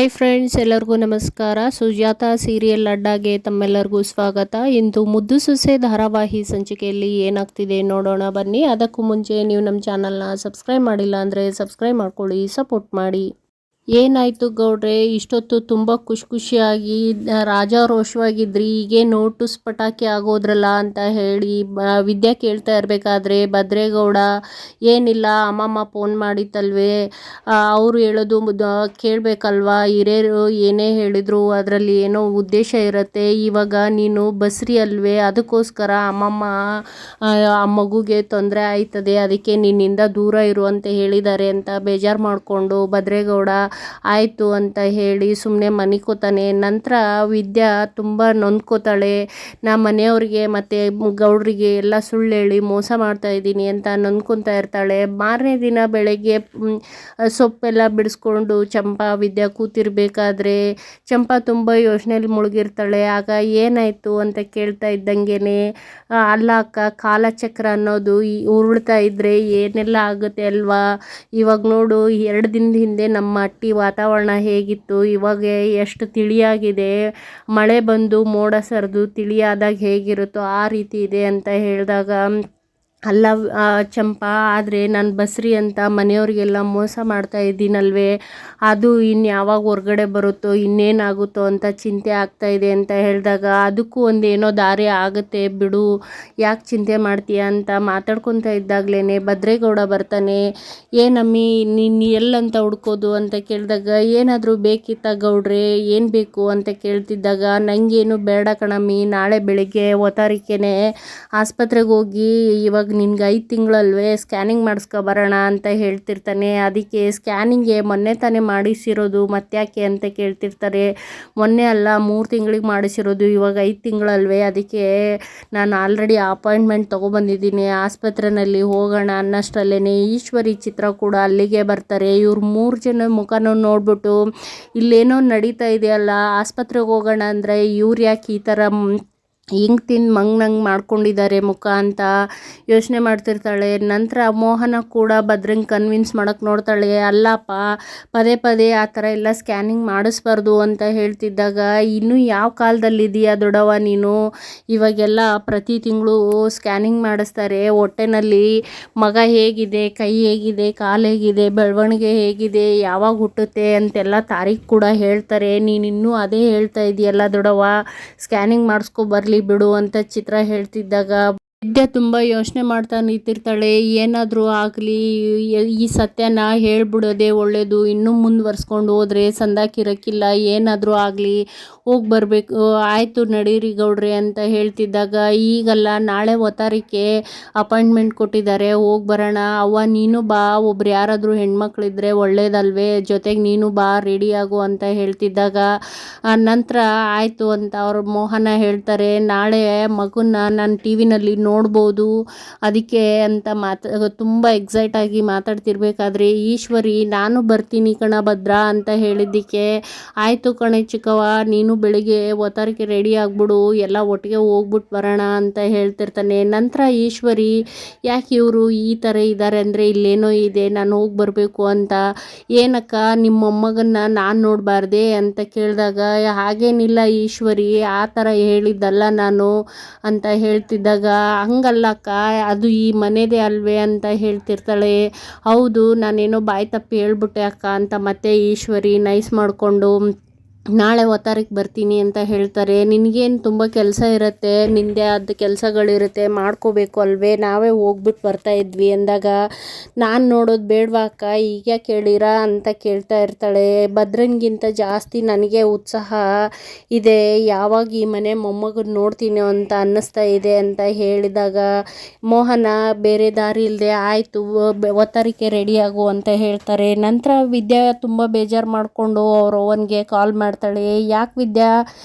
Hi friends, ಎಲ್ಲರಿಗೂ ನಮಸ್ಕಾರ. Sujata serial ಅಡ್ಡಾಗೆ ತಮ್ಮೆಲ್ಲರಿಗೂ ಸ್ವಾಗತ. ಇಂದು ಮುದ್ದು ಸೊಸೆ ಧಾರಾವಾಹಿ ಸಂಚಿಕೆಯಲ್ಲಿ ಏನಾಗ್ತಿದೆ ನೋಡೋಣ ಬನ್ನಿ. ಅದಕ್ಕೂ ಮುಂಚೆ ನೀವು ನಮ್ಮ ಚಾನಲ್ನ ಸಬ್ಸ್ಕ್ರೈಬ್ ಮಾಡಿಲ್ಲ ಅಂದರೆ ಸಬ್ಸ್ಕ್ರೈಬ್ ಮಾಡ್ಕೊಳ್ಳಿ, ಸಪೋರ್ಟ್ ಮಾಡಿ. ಏನಾಯಿತು ಗೌಡ್ರೆ, ಇಷ್ಟೊತ್ತು ತುಂಬ ಖುಷಿಯಾಗಿ ರಾಜಾರೋಷವಾಗಿದ್ರಿ, ಈಗೇನು ಟುಸ್ ಪಟಾಕಿ ಆಗೋದ್ರಲ್ಲ ಅಂತ ಹೇಳಿ ವಿದ್ಯಾ ಕೇಳ್ತಾ ಇರಬೇಕಾದ್ರೆ ಭದ್ರೇಗೌಡ ಏನಿಲ್ಲ ಅಮ್ಮಮ್ಮ ಫೋನ್ ಮಾಡಿತ್ತಲ್ವೇ, ಅವರು ಹೇಳೋದು ಕೇಳಬೇಕಲ್ವಾ, ಹಿರಿಯರು ಏನೇ ಹೇಳಿದ್ರು ಅದರಲ್ಲಿ ಏನೋ ಉದ್ದೇಶ ಇರುತ್ತೆ. ಇವಾಗ ನೀನು ಬಸ್ರಿ ಅಲ್ವೇ, ಅದಕ್ಕೋಸ್ಕರ ಅಮ್ಮಮ್ಮ ಆ ಮಗುಗೆ ತೊಂದರೆ ಆಯ್ತದೆ, ಅದಕ್ಕೆ ನಿನ್ನಿಂದ ದೂರ ಇರು ಅಂತ ಹೇಳಿದ್ದಾರೆ ಅಂತ ಬೇಜಾರು ಮಾಡಿಕೊಂಡು ಭದ್ರೇಗೌಡ ಆಯಿತು ಅಂತ ಹೇಳಿ ಸುಮ್ಮನೆ ಮನಿಕೋತಾನೆ. ನಂತರ ವಿದ್ಯಾ ತುಂಬ ನೊಂದ್ಕೋತಾಳೆ. ನಾ ಮನೆಯವ್ರಿಗೆ ಮತ್ತು ಗೌಡ್ರಿಗೆ ಎಲ್ಲ ಸುಳ್ಳು ಹೇಳಿ ಮೋಸ ಮಾಡ್ತಾ ಇದ್ದೀನಿ ಅಂತ ನೊಂದ್ಕೊತಾ ಇರ್ತಾಳೆ. ಮಾರನೇ ದಿನ ಬೆಳಗ್ಗೆ ಸೊಪ್ಪೆಲ್ಲ ಬಿಡಿಸ್ಕೊಂಡು ಚಂಪಾ ವಿದ್ಯಾ ಕೂತಿರ್ಬೇಕಾದ್ರೆ ಚಂಪಾ ತುಂಬ ಯೋಚನೆಯಲ್ಲಿ ಮುಳುಗಿರ್ತಾಳೆ. ಆಗ ಏನಾಯಿತು ಅಂತ ಕೇಳ್ತಾ ಇದ್ದಂಗೆ, ಅಲ್ಲ ಅಕ್ಕ, ಕಾಲಚಕ್ರ ಅನ್ನೋದು ಉರುಳ್ತಾ ಇದ್ದರೆ ಏನೆಲ್ಲ ಆಗುತ್ತೆ ಅಲ್ವಾ, ಇವಾಗ ನೋಡು 2 ದಿನದ ಹಿಂದೆ ನಮ್ಮ ಹಟ್ಟಿ ವಾತಾವರಣ ಹೇಗಿತ್ತು, ಇವಾಗ ಎಷ್ಟು ತಿಳಿಯಾಗಿದೆ, ಮಳೆ ಬಂದು ಮೋಡ ಸರಿದು ತಿಳಿಯಾದಾಗ ಹೇಗಿರುತ್ತೋ ಆ ರೀತಿ ಇದೆ ಅಂತ ಹೇಳಿದಾಗ, ಅಲ್ಲ ಚಂಪಾ, ಆದರೆ ನಾನು ಬಸ್ರಿ ಅಂತ ಮನೆಯವರಿಗೆಲ್ಲ ಮೋಸ ಮಾಡ್ತಾ ಇದ್ದೀನಲ್ವೇ, ಅದು ಇನ್ಯಾವಾಗ ಹೊರ್ಗಡೆ ಬರುತ್ತೋ ಇನ್ನೇನಾಗುತ್ತೋ ಅಂತ ಚಿಂತೆ ಆಗ್ತಾ ಇದೆ ಅಂತ ಹೇಳಿದಾಗ, ಅದಕ್ಕೂ ಒಂದೇನೋ ದಾರಿ ಆಗುತ್ತೆ ಬಿಡು, ಯಾಕೆ ಚಿಂತೆ ಮಾಡ್ತೀಯ ಅಂತ ಮಾತಾಡ್ಕೊತಾ ಇದ್ದಾಗಲೇ ಭದ್ರೇಗೌಡ ಬರ್ತಾನೆ. ಏನಮ್ಮಿ ನೀನು ಎಲ್ಲಂತ ಹುಡ್ಕೋದು ಅಂತ ಕೇಳಿದಾಗ, ಏನಾದರೂ ಬೇಕಿತ್ತ ಗೌಡ್ರೆ, ಏನು ಬೇಕು ಅಂತ ಕೇಳ್ತಿದ್ದಾಗ, ನನಗೇನು ಬೇಡ ಕಣಮ್ಮಿ, ನಾಳೆ ಬೆಳಿಗ್ಗೆ ಒತ್ತಾರಿಕೆನೆ ಆಸ್ಪತ್ರೆಗೆ ಹೋಗಿ ಇವಾಗ ನಿನ್ಗೆ 5 ತಿಂಗಳಲ್ವೇ ಸ್ಕ್ಯಾನಿಂಗ್ ಮಾಡಿಸ್ಕೊ ಬರೋಣ ಅಂತ ಹೇಳ್ತಿರ್ತಾನೆ. ಅದಕ್ಕೆ ಸ್ಕ್ಯಾನಿಂಗ್ಗೆ ಮೊನ್ನೆ ತಾನೇ ಮಾಡಿಸಿರೋದು ಮತ್ತ್ಯಾಕೆ ಅಂತ ಕೇಳ್ತಿರ್ತಾರೆ. ಮೊನ್ನೆ ಅಲ್ಲ 3 ತಿಂಗಳಿಗೆ ಮಾಡಿಸಿರೋದು, ಇವಾಗ 5 ತಿಂಗಳಲ್ವೇ, ಅದಕ್ಕೆ ನಾನು ಆಲ್ರೆಡಿ ಅಪಾಯಿಂಟ್ಮೆಂಟ್ ತೊಗೊಬಂದಿದ್ದೀನಿ, ಆಸ್ಪತ್ರೆಯಲ್ಲಿ ಹೋಗೋಣ ಅನ್ನಷ್ಟರಲ್ಲೇ ಈಶ್ವರಿ ಚಿತ್ರ ಕೂಡ ಅಲ್ಲಿಗೆ ಬರ್ತಾರೆ. ಇವ್ರು 3 ಜನ ಮುಖನೂ ನೋಡ್ಬಿಟ್ಟು ಇಲ್ಲೇನೋ ನಡೀತಾ ಇದೆಯಲ್ಲ, ಆಸ್ಪತ್ರೆಗೆ ಹೋಗೋಣ ಅಂದರೆ ಇವ್ರು ಯಾಕೆ ಈ ಥರ ಹಿಂಗೆ ತಿಂದು ಮಂಗ್ನಂಗೆ ಮಾಡ್ಕೊಂಡಿದ್ದಾರೆ ಮುಖ ಅಂತ ಯೋಚನೆ ಮಾಡ್ತಿರ್ತಾಳೆ. ನಂತರ ಮೋಹನ ಕೂಡ ಭದ್ರಂಗೆ ಕನ್ವಿನ್ಸ್ ಮಾಡೋಕ್ಕೆ ನೋಡ್ತಾಳೆ. ಅಲ್ಲಪ್ಪ, ಪದೇ ಪದೇ ಆ ಥರ ಎಲ್ಲ ಸ್ಕ್ಯಾನಿಂಗ್ ಮಾಡಿಸ್ಬಾರ್ದು ಅಂತ ಹೇಳ್ತಿದ್ದಾಗ, ಇನ್ನೂ ಯಾವ ಕಾಲದಲ್ಲಿದೆಯಾ ದೊಡ್ಡವ ನೀನು, ಇವಾಗೆಲ್ಲ ಪ್ರತಿ ತಿಂಗಳು ಸ್ಕ್ಯಾನಿಂಗ್ ಮಾಡಿಸ್ತಾರೆ, ಹೊಟ್ಟೆನಲ್ಲಿ ಮಗ ಹೇಗಿದೆ, ಕೈ ಹೇಗಿದೆ, ಕಾಲು ಹೇಗಿದೆ, ಬೆಳವಣಿಗೆ ಹೇಗಿದೆ, ಯಾವಾಗ ಹುಟ್ಟುತ್ತೆ ಅಂತೆಲ್ಲ ತಾರೀಕು ಕೂಡ ಹೇಳ್ತಾರೆ, ನೀನು ಇನ್ನೂ ಅದೇ ಹೇಳ್ತಾ ಇದೆಯಲ್ಲ ದೊಡ್ಡವ, ಸ್ಕ್ಯಾನಿಂಗ್ ಮಾಡಿಸ್ಕೊ ಬರಲಿ ಬಿಡು ಅಂತ ಚಿತ್ರ ಹೇಳ್ತಿದ್ದಾಗ ವಿದ್ಯಾ ತುಂಬ ಯೋಚನೆ ಮಾಡ್ತಾ ನಿಂತಿರ್ತಾಳೆ. ಏನಾದರೂ ಆಗಲಿ ಈ ಸತ್ಯನ ಹೇಳ್ಬಿಡೋದೇ ಒಳ್ಳೆಯದು, ಇನ್ನೂ ಮುಂದುವರ್ಸ್ಕೊಂಡು ಹೋದರೆ ಸಂದಾಕಿರೋಕ್ಕಿಲ್ಲ, ಏನಾದರೂ ಆಗಲಿ ಹೋಗಿ ಬರಬೇಕು, ಆಯಿತು ನಡೀರಿ ಗೌಡ್ರೆ ಅಂತ ಹೇಳ್ತಿದ್ದಾಗ, ಈಗಲ್ಲ ನಾಳೆ ಒತ್ತಾರಿಕೆ ಅಪಾಯಿಂಟ್ಮೆಂಟ್ ಕೊಟ್ಟಿದ್ದಾರೆ, ಹೋಗಿ ಬರೋಣ, ಅವ್ವ ನೀನು ಬಾ, ಒಬ್ರು ಯಾರಾದರೂ ಹೆಣ್ಮಕ್ಳಿದ್ರೆ ಒಳ್ಳೇದಲ್ವೇ, ಜೊತೆಗೆ ನೀನು ಬಾ, ರೆಡಿಯಾಗು ಅಂತ ಹೇಳ್ತಿದ್ದಾಗ, ನಂತರ ಆಯಿತು ಅಂತ ಅವ್ರು ಮೋಹನ ಹೇಳ್ತಾರೆ, ನಾಳೆ ಮಗುನ ನಾನು ಟಿ ವಿನಲ್ಲಿ ನೋಡ್ಬೋದು, ಅದಕ್ಕೆ ಅಂತ ತುಂಬ ಎಕ್ಸೈಟಾಗಿ ಮಾತಾಡ್ತಿರ್ಬೇಕಾದ್ರೆ ಈಶ್ವರಿ, ನಾನು ಬರ್ತೀನಿ ಕಣ ಭದ್ರ ಅಂತ ಹೇಳಿದ್ದಕ್ಕೆ, ಆಯಿತು ಕಣೆ ಚಿಕ್ಕವ, ನೀನು ಬೆಳಿಗ್ಗೆ ಒತ್ತಾರಿಕೆ ರೆಡಿ ಆಗಿಬಿಡು, ಎಲ್ಲ ಒಟ್ಟಿಗೆ ಹೋಗ್ಬಿಟ್ಟು ಬರೋಣ ಅಂತ ಹೇಳ್ತಿರ್ತಾನೆ. ನಂತರ ಈಶ್ವರಿ, ಯಾಕೆ ಇವರು ಈ ಥರ ಇದ್ದಾರೆ ಅಂದರೆ ಇಲ್ಲೇನೋ ಇದೆ, ನಾನು ಹೋಗಿ ಬರಬೇಕು ಅಂತ, ಏನಕ್ಕ ನಿಮ್ಮ ಮೊಮ್ಮಗನ್ನ ನಾನು ನೋಡಬಾರ್ದೆ ಅಂತ ಕೇಳಿದಾಗ, ಹಾಗೇನಿಲ್ಲ ಈಶ್ವರಿ, ಆ ಥರ ಹೇಳಿದ್ದಲ್ಲ ನಾನು ಅಂತ ಹೇಳ್ತಿದ್ದಾಗ, ಹಂಗಲ್ಲಕ್ಕ, ಅದು ಈ ಮನೆದೇ ಅಲ್ವೇ ಅಂತ ಹೇಳ್ತಿರ್ತಾಳೆ. ಹೌದು, ನಾನೇನೋ ಬಾಯಿ ತಪ್ಪಿ ಹೇಳ್ಬಿಟ್ಟೆ ಅಕ್ಕ ಅಂತ ಮತ್ತೆ ಈಶ್ವರಿ ನೈಸ್ ಮಾಡಿಕೊಂಡು ನಾಳೆ ಒತ್ತಾರಕ್ಕೆ ಬರ್ತೀನಿ ಅಂತ ಹೇಳ್ತಾರೆ. ನಿನಗೇನು ತುಂಬ ಕೆಲಸ ಇರುತ್ತೆ, ನಿಂದೆ ಆದ ಕೆಲಸಗಳಿರುತ್ತೆ, ಮಾಡ್ಕೋಬೇಕು ಅಲ್ವೇ, ನಾವೇ ಹೋಗ್ಬಿಟ್ಟು ಬರ್ತಾ ಇದ್ವಿ ಅಂದಾಗ, ನಾನು ನೋಡೋದು ಬೇಡವಾ ಅಕ್ಕ, ಈಗ ಕೇಳಿರಾ ಅಂತ ಕೇಳ್ತಾ ಇರ್ತಾಳೆ. ಭದ್ರನ್ಗಿಂತ ಜಾಸ್ತಿ ನನಗೆ ಉತ್ಸಾಹ ಇದೆ, ಯಾವಾಗ ಈ ಮನೆ ಮೊಮ್ಮಗನ ನೋಡ್ತೀನಿ ಅಂತ ಅನ್ನಿಸ್ತಾ ಇದೆ ಅಂತ ಹೇಳಿದಾಗ, ಮೋಹನ ಬೇರೆ ದಾರಿ ಇಲ್ಲದೆ ಆಯಿತು ಒತ್ತಾರಿಕೆ ರೆಡಿಯಾಗು ಅಂತ ಹೇಳ್ತಾರೆ. ನಂತರ ವಿದ್ಯಾ ತುಂಬ ಬೇಜಾರು ಮಾಡಿಕೊಂಡು ಅವ್ರ ಅವ್ವನಿಗೆ ಕಾಲ್ ಮಾಡಿ ಮಾಡ್ತಾಳೆ. ಯಾಕೆ ವಿದ್ಯಾ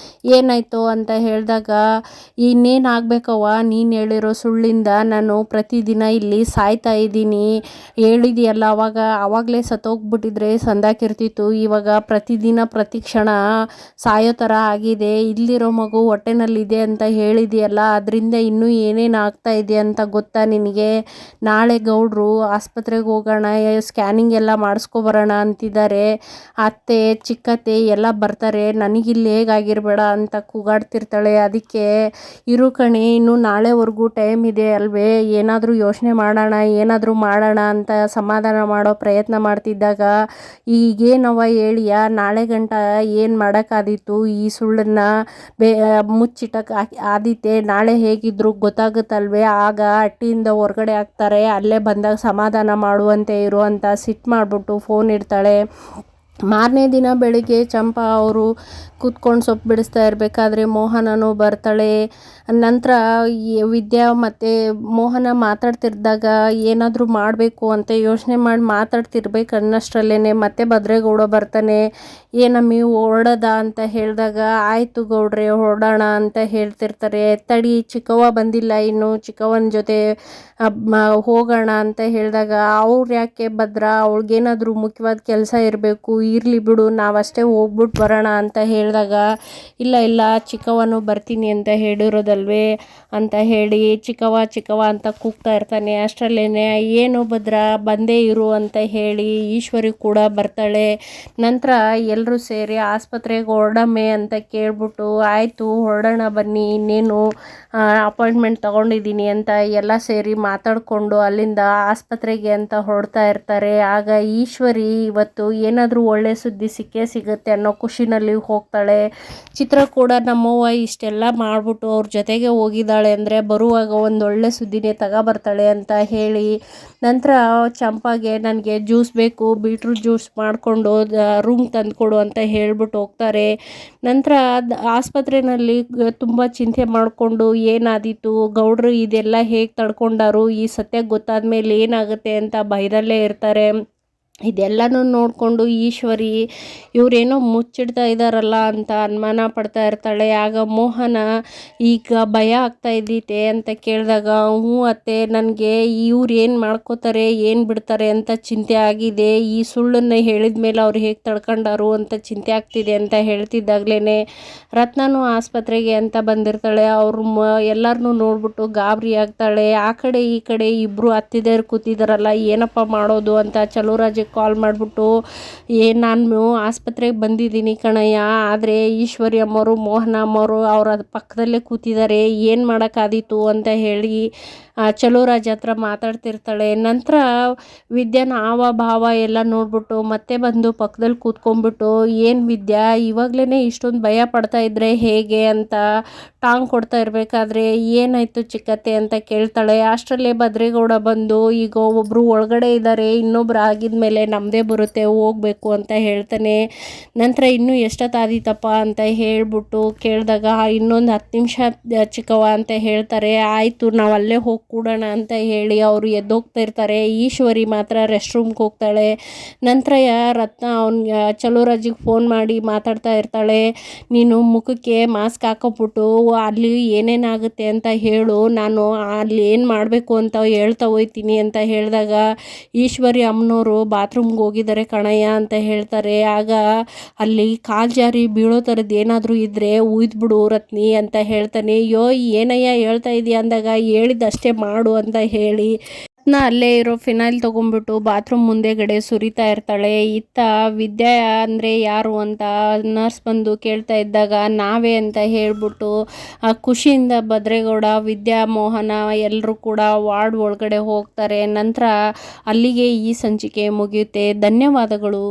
ಏನಾಯಿತು ಅಂತ ಹೇಳಿದಾಗ, ಇನ್ನೇನು ಆಗಬೇಕವ್ವ, ನೀನು ಹೇಳಿರೋ ಸುಳ್ಳಿಂದ ನಾನು ಪ್ರತಿದಿನ ಇಲ್ಲಿ ಸಾಯ್ತಾ ಇದ್ದೀನಿ. ಹೇಳಿದೆಯಲ್ಲ ಆವಾಗಲೇ ಸತ್ತೋಗ್ಬಿಟ್ಟಿದ್ರೆ ಸಂದಾಕಿರ್ತಿತ್ತು. ಇವಾಗ ಪ್ರತಿದಿನ ಪ್ರತಿ ಕ್ಷಣ ಸಾಯೋ ಥರ ಆಗಿದೆ. ಇಲ್ಲಿರೋ ಮಗು ಹೊಟ್ಟೆನಲ್ಲಿದೆ ಅಂತ ಹೇಳಿದೆಯಲ್ಲ, ಅದರಿಂದ ಇನ್ನೂ ಏನೇನು ಆಗ್ತಾ ಇದೆ ಅಂತ ಗೊತ್ತಾ ನಿನಗೆ? ನಾಳೆ ಗೌಡ್ರು ಆಸ್ಪತ್ರೆಗೆ ಹೋಗೋಣ, ಸ್ಕ್ಯಾನಿಂಗ್ ಎಲ್ಲ ಮಾಡಿಸ್ಕೊಬರೋಣ ಅಂತಿದ್ದಾರೆ. ಅತ್ತೆ ಚಿಕ್ಕತ್ತೆ ಎಲ್ಲ ಬರ್ತಾರೆ, ನನಗಿಲ್ಲಿ ಹೇಗಾಗಿರಬೇಡ ಅಂತ ಕೂಗಾಡ್ತಿರ್ತಾಳೆ. ಅದಕ್ಕೆ ಇರು ಕಣೆ, ಇನ್ನು ನಾಳೆವರೆಗೂ ಟೈಮ್ ಇದೆ ಅಲ್ವೇ, ಏನಾದರೂ ಯೋಚನೆ ಮಾಡೋಣ ಅಂತ ಸಮಾಧಾನ ಮಾಡೋ ಪ್ರಯತ್ನ ಮಾಡ್ತಿದ್ದಾಗ, ಈಗೇನವ ಹೇಳಿಯಾ, ನಾಳೆ ಗಂಟ ಏನು ಮಾಡೋಕ್ಕಾದೀತು? ಈ ಸುಳ್ಳನ್ನು ಮುಚ್ಚಿಟ್ಟಕ್ಕೆ ಆದೀತೆ. ನಾಳೆ ಹೇಗಿದ್ರು ಗೊತ್ತಾಗುತ್ತಲ್ವೇ, ಆಗ ಹಟ್ಟಿಯಿಂದ ಹೊರಗಡೆ ಹಾಕ್ತಾರೆ, ಅಲ್ಲೇ ಬಂದಾಗ ಸಮಾಧಾನ ಮಾಡುವಂತೆ ಇರು ಅಂತ ಸಿಟ್ಟು ಮಾಡಿಬಿಟ್ಟು ಫೋನ್ ಇಡ್ತಾಳೆ. ಮಾರನೇ ದಿನ ಬೆಳಿಗ್ಗೆ ಚಂಪಾ ಅವರು ಕೂತ್ಕೊಂಡು ಸೊಪ್ಪು ಬಿಡಿಸ್ತಾ ಇರಬೇಕಾದ್ರೆ ಮೋಹನನೂ ಬರ್ತಾಳೆ. ನಂತರ ವಿದ್ಯಾ ಮತ್ತು ಮೋಹನ ಮಾತಾಡ್ತಿದ್ದಾಗ ಏನಾದರೂ ಮಾಡಬೇಕು ಅಂತ ಯೋಚನೆ ಮಾಡಿ ಮಾತಾಡ್ತಿರ್ಬೇಕು ಅನ್ನೋಷ್ಟರಲ್ಲೇ ಮತ್ತೆ ಭದ್ರೇಗೌಡ ಬರ್ತಾನೆ. ಏನಮ್ಮಿ ಹೊರಡೋದ ಅಂತ ಹೇಳಿದಾಗ, ಆಯಿತು ಗೌಡ್ರೆ ಹೊರಡೋಣ ಅಂತ ಹೇಳ್ತಿರ್ತಾರೆ. ತಡಿ, ಚಿಕ್ಕವ್ವ ಬಂದಿಲ್ಲ ಇನ್ನು, ಚಿಕ್ಕವ್ವನ ಜೊತೆ ಹೋಗೋಣ ಅಂತ ಹೇಳಿದಾಗ, ಅವ್ರು ಯಾಕೆ ಭದ್ರಾ, ಅವಳಿಗೇನಾದರೂ ಮುಖ್ಯವಾದ ಕೆಲಸ ಇರಬೇಕು, ಇರಲಿ ಬಿಡು ನಾವಷ್ಟೇ ಹೋಗ್ಬಿಟ್ಟು ಬರೋಣ ಅಂತ ಹೇಳಿದಾಗ, ಇಲ್ಲ ಚಿಕ್ಕವ್ವನೂ ಬರ್ತೀನಿ ಅಂತ ಹೇಳಿರೋದಲ್ವೇ ಅಂತ ಹೇಳಿ ಚಿಕ್ಕವ್ವ ಅಂತ ಕೂಗ್ತಾ ಇರ್ತಾನೆ. ಅಷ್ಟರಲ್ಲೇ ಏನು ಭದ್ರಾ ಬಂದೇ ಇರು ಅಂತ ಹೇಳಿ ಈಶ್ವರಿ ಕೂಡ ಬರ್ತಾಳೆ. ನಂತರ ಎಲ್ಲರೂ ಸೇರಿ ಆಸ್ಪತ್ರೆಗೆ ಹೊರಡಮ್ಮೆ ಅಂತ ಕೇಳ್ಬಿಟ್ಟು, ಆಯಿತು ಹೊರಡೋಣ ಬನ್ನಿ, ಇನ್ನೇನು ಅಪಾಯಿಂಟ್ಮೆಂಟ್ ತೊಗೊಂಡಿದ್ದೀನಿ ಅಂತ ಎಲ್ಲ ಸೇರಿ ಮಾತಾಡಿಕೊಂಡು ಅಲ್ಲಿಂದ ಆಸ್ಪತ್ರೆಗೆ ಅಂತ ಹೊರಡ್ತಾ ಇರ್ತಾರೆ. ಆಗ ಈಶ್ವರಿ ಇವತ್ತು ಏನಾದರೂ ಒಳ್ಳೆ ಸುದ್ದಿ ಸಿಗುತ್ತೆ ಅನ್ನೋ ಖುಷಿನಲ್ಲಿ ಹೋಗ್ತಾಳೆ. ಚಿತ್ರ ಕೂಡ ನಮ್ಮವ್ವ ಇಷ್ಟೆಲ್ಲ ಮಾಡಿಬಿಟ್ಟು ಅವ್ರ ಜೊತೆಗೆ ಹೋಗಿದ್ದಾಳೆ ಅಂದರೆ ಬರುವಾಗ ಒಂದು ಒಳ್ಳೆ ಸುದ್ದಿನೇ ತಗೊಬರ್ತಾಳೆ ಅಂತ ಹೇಳಿ, ನಂತರ ಚಂಪಾಗೆ ನನಗೆ ಜ್ಯೂಸ್ ಬೇಕು, ಬೀಟ್ರೂಟ್ ಜ್ಯೂಸ್ ಮಾಡಿಕೊಂಡು ರೂಮ್ ತಂದುಕೊಡು ಅಂತ ಹೇಳ್ಬಿಟ್ಟು ಹೋಗ್ತಾರೆ. ನಂತರ ಆಸ್ಪತ್ರೆಯಲ್ಲಿ ತುಂಬ ಚಿಂತೆ ಮಾಡಿಕೊಂಡು ಏನಾದೀತು, ಗೌಡ್ರು ಇದೆಲ್ಲ ಹೇಗೆ ತಡ್ಕೊಂಡಾರು, ಈ ಸತ್ಯ ಗೊತ್ತಾದ ಮೇಲೆ ಏನಾಗುತ್ತೆ ಅಂತ ಭಯದಲ್ಲೇ ಇರ್ತಾರೆ. ಇದೆಲ್ಲನೂ ನೋಡಿಕೊಂಡು ಈಶ್ವರಿ ಇವರೇನೋ ಮುಚ್ಚಿಡ್ತಾ ಇದ್ದಾರಲ್ಲ ಅಂತ ಅನುಮಾನ ಪಡ್ತಾ ಇರ್ತಾಳೆ. ಆಗ ಮೋಹನ, ಈಗ ಭಯ ಆಗ್ತಾ ಇದ್ದೀತೆ ಅಂತ ಕೇಳಿದಾಗ, ಹ್ಞೂ ಅತ್ತೆ, ನನಗೆ ಇವ್ರು ಏನು ಮಾಡ್ಕೋತಾರೆ ಏನು ಬಿಡ್ತಾರೆ ಅಂತ ಚಿಂತೆ ಆಗಿದೆ, ಈ ಸುಳ್ಳನ್ನು ಹೇಳಿದ ಮೇಲೆ ಅವ್ರು ಹೇಗೆ ತಡ್ಕೊಂಡಾರು ಅಂತ ಚಿಂತೆ ಆಗ್ತಿದೆ ಅಂತ ಹೇಳ್ತಿದ್ದಾಗಲೇ ರತ್ನನೂ ಆಸ್ಪತ್ರೆಗೆ ಅಂತ ಬಂದಿರ್ತಾಳೆ. ಅವರು ಎಲ್ಲರನ್ನೂ ನೋಡ್ಬಿಟ್ಟು ಗಾಬರಿ ಆಗ್ತಾಳೆ. ಆ ಕಡೆ ಈ ಕಡೆ ಇಬ್ಬರು ಅತ್ತಿದೇರು ಕೂತಿದ್ದಾರಲ್ಲ, ಏನಪ್ಪ ಮಾಡೋದು ಅಂತ ಚಲುವರಾಜಿಗೆ ಕಾಲ್ ಮಾಡಿಬಿಟ್ಟು, ನಾನು ಆಸ್ಪತ್ರೆಗೆ ಬಂದಿದ್ದೀನಿ ಕಣಯ್ಯ, ಆದರೆ ಈಶ್ವರಿ ಅಮ್ಮವರು ಮೋಹನ ಅಮ್ಮವರು ಅವರ ಪಕ್ಕದಲ್ಲೇ ಕೂತಿದ್ದಾರೆ, ಏನು ಮಾಡೋಕ್ಕಾದೀತು ಅಂತ ಹೇಳಿ ಚಲುವರಾಜ್ ಹತ್ರ ಮಾತಾಡ್ತಿರ್ತಾಳೆ. ನಂತರ ವಿದ್ಯಾನ ಹಾವ ಭಾವ ಎಲ್ಲ ನೋಡ್ಬಿಟ್ಟು ಮತ್ತೆ ಬಂದು ಪಕ್ಕದಲ್ಲಿ ಕೂತ್ಕೊಂಡ್ಬಿಟ್ಟು, ಏನು ವಿದ್ಯಾ ಇವಾಗಲೇ ಇಷ್ಟೊಂದು ಭಯ ಪಡ್ತಾ ಇದ್ರೆ ಹೇಗೆ ಅಂತ ಟಾಂಗ್ ಕೊಡ್ತಾ ಇರಬೇಕಾದ್ರೆ, ಏನಾಯಿತು ಚಿಕ್ಕತ್ತೆ ಅಂತ ಕೇಳ್ತಾಳೆ. ಅಷ್ಟರಲ್ಲೇ ಭದ್ರೇಗೌಡ ಬಂದು, ಈಗ ಒಬ್ಬರು ಒಳಗಡೆ ಇದ್ದಾರೆ, ಇನ್ನೊಬ್ರು ಆಗಿದ್ಮೇಲೆ ನಮ್ಮದೇ ಬರುತ್ತೆ, ಹೋಗಬೇಕು ಅಂತ ಹೇಳ್ತಾನೆ. ನಂತರ ಇನ್ನೂ ಎಷ್ಟೊತ್ತಾದೀತಪ್ಪ ಅಂತ ಹೇಳ್ಬಿಟ್ಟು ಕೇಳಿದಾಗ, ಇನ್ನೊಂದು 10 ನಿಮಿಷ ಚಿಕ್ಕವ್ವ ಅಂತ ಹೇಳ್ತಾರೆ. ಆಯಿತು ನಾವು ಅಲ್ಲೇ ಹೋಗಿ ಕೂಡೋಣ ಅಂತ ಹೇಳಿ ಅವರು ಎದ್ದೋಗ್ತಾ ಇರ್ತಾರೆ. ಈಶ್ವರಿ ಮಾತ್ರ ರೆಸ್ಟ್ ರೂಮ್ಗೆ ಹೋಗ್ತಾಳೆ. ನಂತರ ರತ್ನ ಚಲುವರಾಜಿಗೆ ಫೋನ್ ಮಾಡಿ ಮಾತಾಡ್ತಾ ಇರ್ತಾಳೆ, ನೀನು ಮುಖಕ್ಕೆ ಮಾಸ್ಕ್ ಹಾಕೋಬಿಟ್ಟು ಅಲ್ಲಿ ಏನೇನಾಗುತ್ತೆ ಅಂತ ಹೇಳು, ನಾನು ಅಲ್ಲಿ ಏನು ಮಾಡಬೇಕು ಅಂತ ಹೇಳ್ತಾ ಹೋಗ್ತೀನಿ ಅಂತ ಹೇಳಿದಾಗ, ಈಶ್ವರಿ ಅಮ್ಮನವರು ಬಾತ್ರೂಮ್ಗೆ ಹೋಗಿದ್ದಾರೆ ಕಣಯ್ಯ ಅಂತ ಹೇಳ್ತಾರೆ. ಆಗ ಅಲ್ಲಿ ಕಾಲು ಜಾರಿ ಬೀಳೋ ಥರದ್ದು ಏನಾದರೂ ಇದ್ದರೆ ಉಯ್ದುಬಿಡು ರತ್ನಿ ಅಂತ ಹೇಳ್ತಾನೆ. ಏನಯ್ಯ ಹೇಳ್ತಾ ಇದೆಯಾ ಅಂದಾಗ, ಹೇಳಿದ್ದಷ್ಟೇ ಮಾಡು ಅಂತ ಹೇಳಿ ಅಲ್ಲೇ ಇರೋ ಫಿನೈಲ್ ತೊಗೊಂಡ್ಬಿಟ್ಟು ಬಾತ್ರೂಮ್ ಮುಂದೆಗಡೆ ಸುರಿತಾ ಇರ್ತಾಳೆ. ಇತ್ತ ವಿದ್ಯಾ ಅಂದರೆ ಯಾರು ಅಂತ ನರ್ಸ್ ಬಂದು ಕೇಳ್ತಾ ಇದ್ದಾಗ, ನಾವೇ ಅಂತ ಹೇಳ್ಬಿಟ್ಟು ಖುಷಿಯಿಂದ ಭದ್ರೇಗೌಡ, ವಿದ್ಯಾ, ಮೋಹನ ಎಲ್ಲರೂ ಕೂಡ ವಾರ್ಡ್ ಒಳಗಡೆ ಹೋಗ್ತಾರೆ. ನಂತರ ಅಲ್ಲಿಗೆ ಈ ಸಂಚಿಕೆ ಮುಗಿಯುತ್ತೆ. ಧನ್ಯವಾದಗಳು.